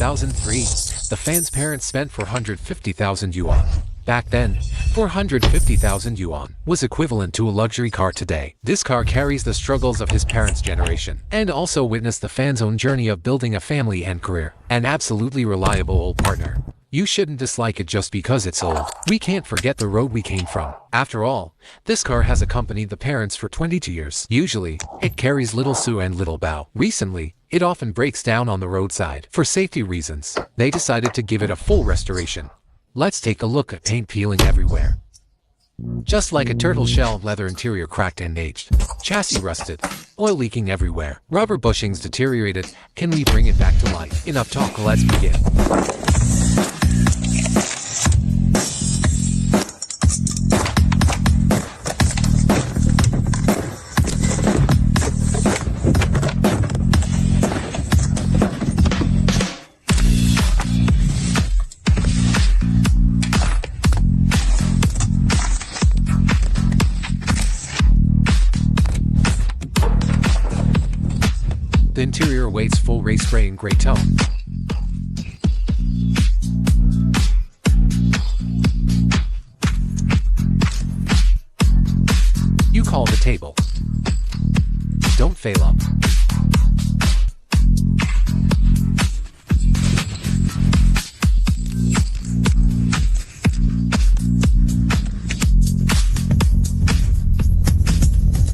2003, the fan's parents spent 450,000 yuan. Back then, 450,000 yuan was equivalent to a luxury car today. This car carries the struggles of his parents' generation and also witnessed the fan's own journey of building a family and career. An absolutely reliable old partner. You shouldn't dislike it just because it's old. We can't forget the road we came from. After all, this car has accompanied the parents for 22 years. Usually, it carries little Sue and little Bao. Recently, it often breaks down on the roadside. For safety reasons, they decided to give it a full restoration. Let's take a look at paint peeling everywhere. Just like a turtle shell, leather interior cracked and aged. Chassis rusted. Oil leaking everywhere. Rubber bushings deteriorated. Can we bring it back to life? Enough talk, let's begin. The interior awaits full race spray in gray tone. You call the table. Don't fail up.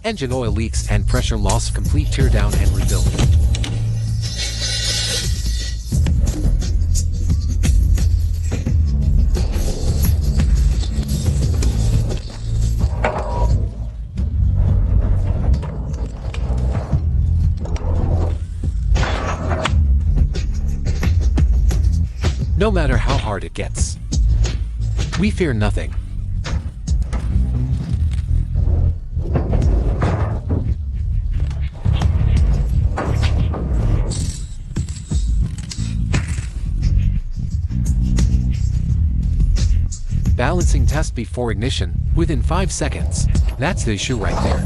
Engine oil leaks and pressure loss, complete tear down and rebuild. No matter how hard it gets, we fear nothing. Balancing test before ignition, within 5 seconds. That's the issue right there.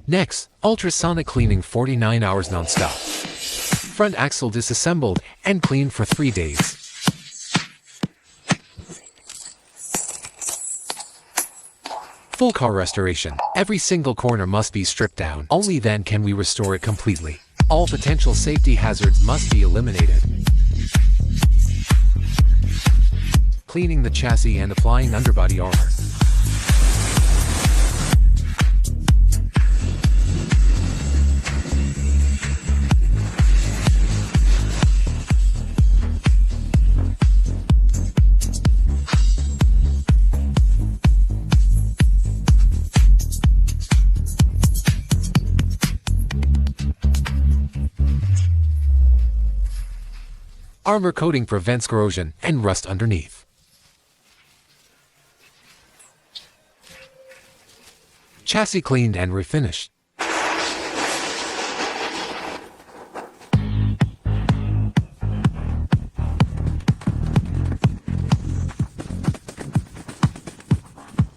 Next, ultrasonic cleaning 49 hours non-stop. Front axle disassembled and cleaned for 3 days. Full car restoration. Every single corner must be stripped down. Only then can we restore it completely. All potential safety hazards must be eliminated. Cleaning the chassis and applying underbody armor. Armor coating prevents corrosion and rust underneath. Chassis cleaned and refinished.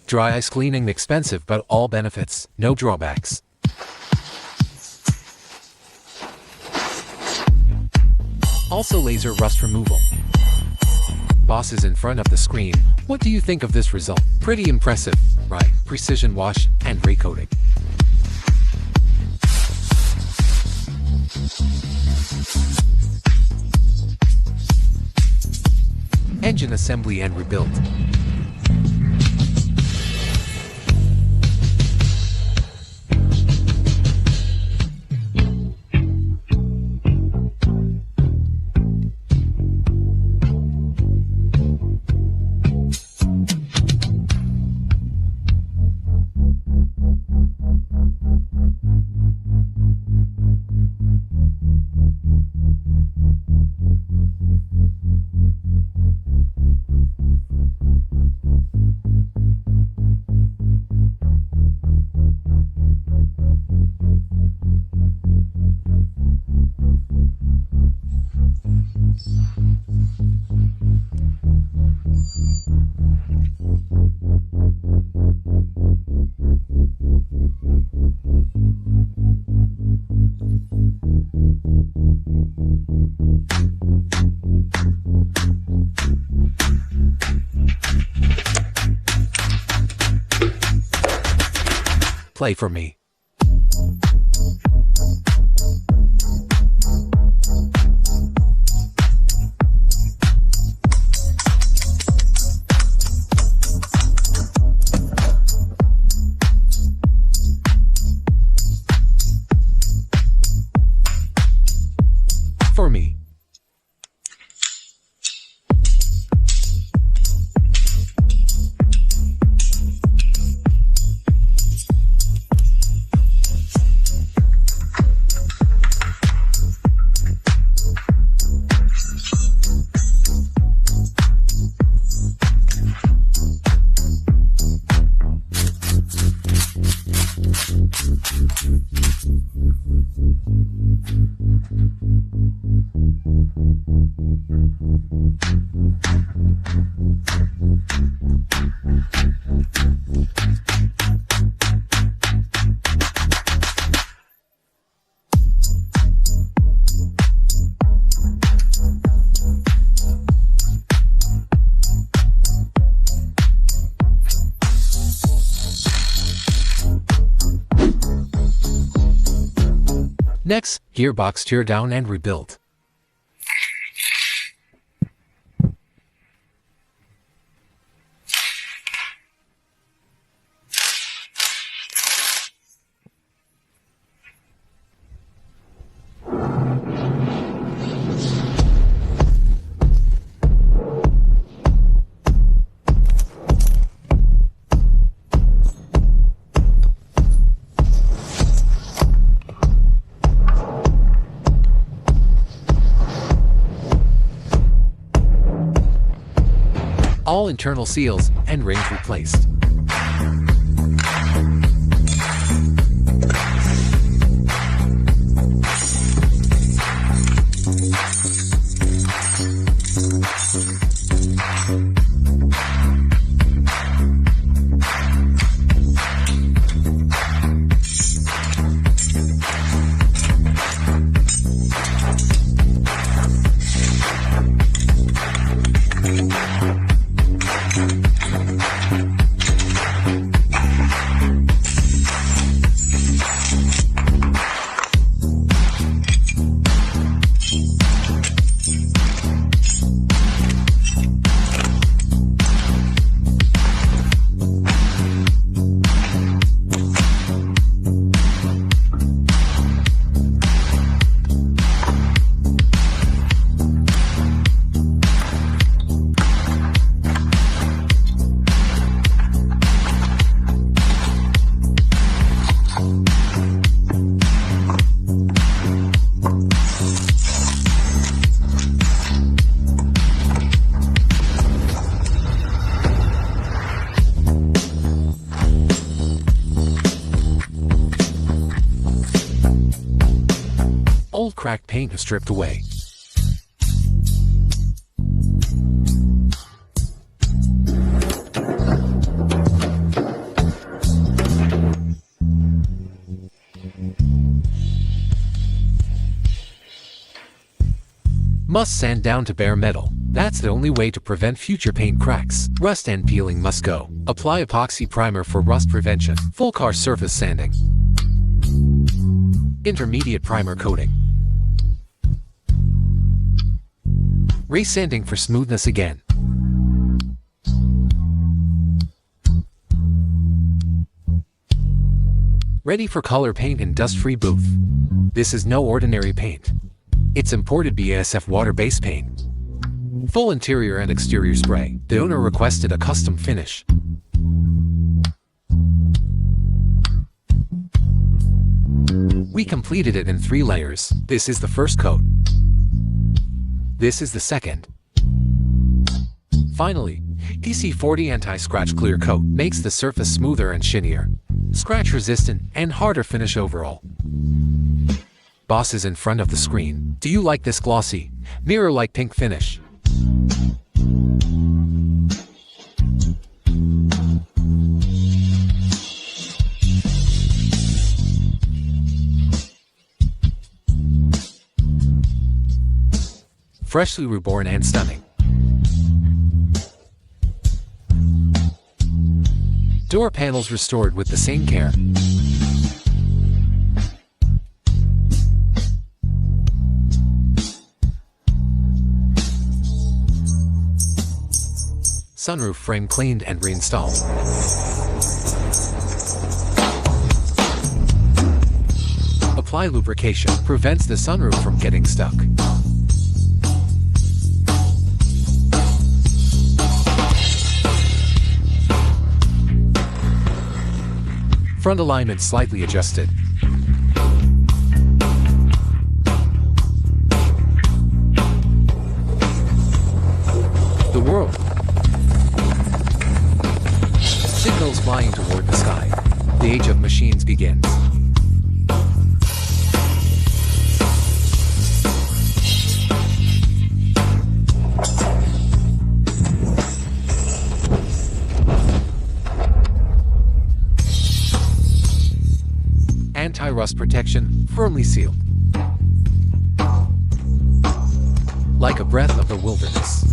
Dry ice cleaning expensive but all benefits, no drawbacks. Also laser rust removal. Boss is in front of the screen. What do you think of this result? Pretty impressive, right? Precision wash and recoating. Engine assembly and rebuild. play for me. For me. Next, gearbox tear down and rebuild. All internal seals and rings replaced. Old cracked paint is stripped away. Must sand down to bare metal. That's the only way to prevent future paint cracks. Rust and peeling must go. Apply epoxy primer for rust prevention. Full car surface sanding. Intermediate primer coating. Race sanding for smoothness again. Ready for color paint and dust-free booth. This is no ordinary paint. It's imported BASF water-based paint. Full interior and exterior spray. The owner requested a custom finish. We completed it in 3 layers. This is the first coat. This is the second. Finally, TC40 Anti-Scratch Clear Coat makes the surface smoother and shinier, scratch-resistant, and harder finish overall. Boss is in front of the screen. Do you like this glossy, mirror-like pink finish? Freshly reborn and stunning. Door panels restored with the same care. Sunroof frame cleaned and reinstalled. Apply lubrication. Prevents the sunroof from getting stuck. Front alignment slightly adjusted. The world. Signals flying toward the sky. The age of machines begins. Anti-rust protection firmly sealed. Like a breath of the wilderness.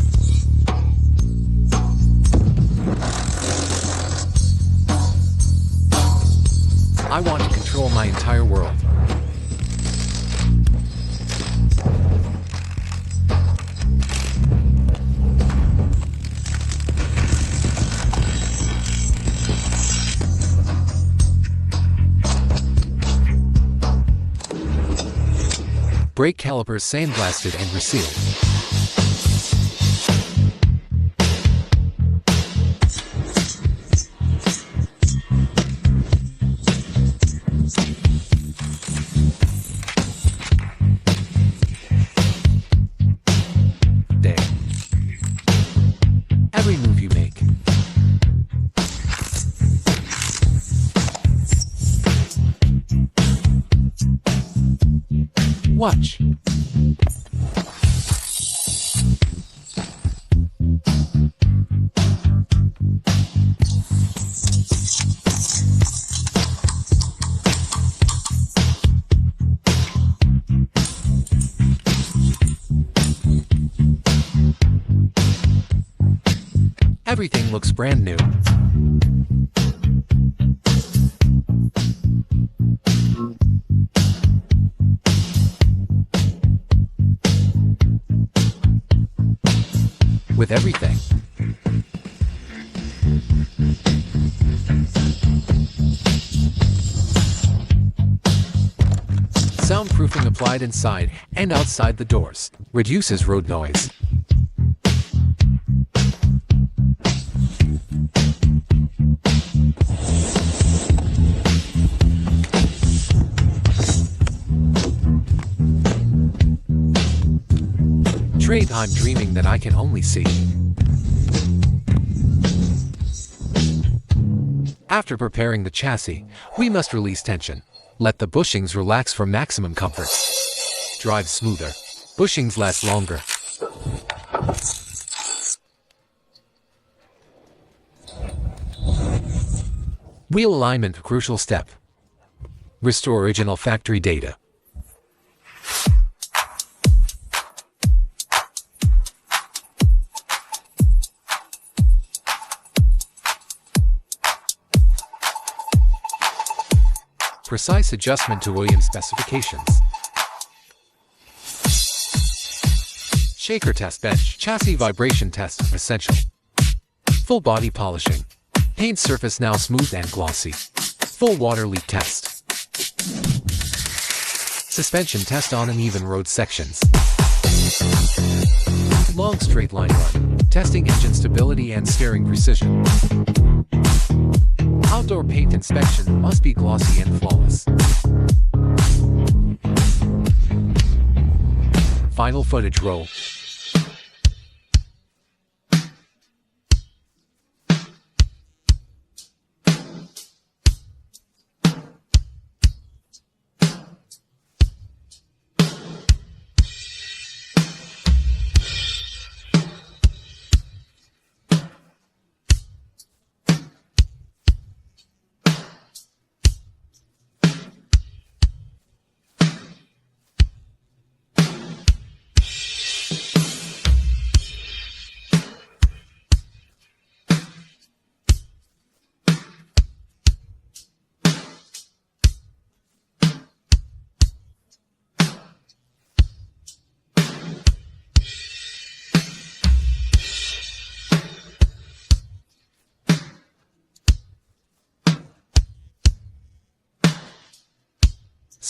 I want to control my entire world. Brake calipers sandblasted and resealed. There. Every move you make. Watch. Everything looks brand new. With everything. Soundproofing applied inside and outside the doors. Reduces road noise. Trait I'm dreaming that I can only see. After preparing the chassis, we must release tension. Let the bushings relax for maximum comfort. Drive smoother. Bushings last longer. Wheel alignment, crucial step. Restore original factory data. Precise adjustment to Williams specifications. Shaker test bench. Chassis vibration test essential. Full body polishing. Paint surface now smooth and glossy. Full water leak test. Suspension test on uneven road sections. Long straight line run. Testing engine stability and steering precision. Outdoor paint inspection must be glossy and flawless. Final footage roll.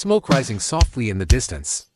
smoke rising softly in the distance.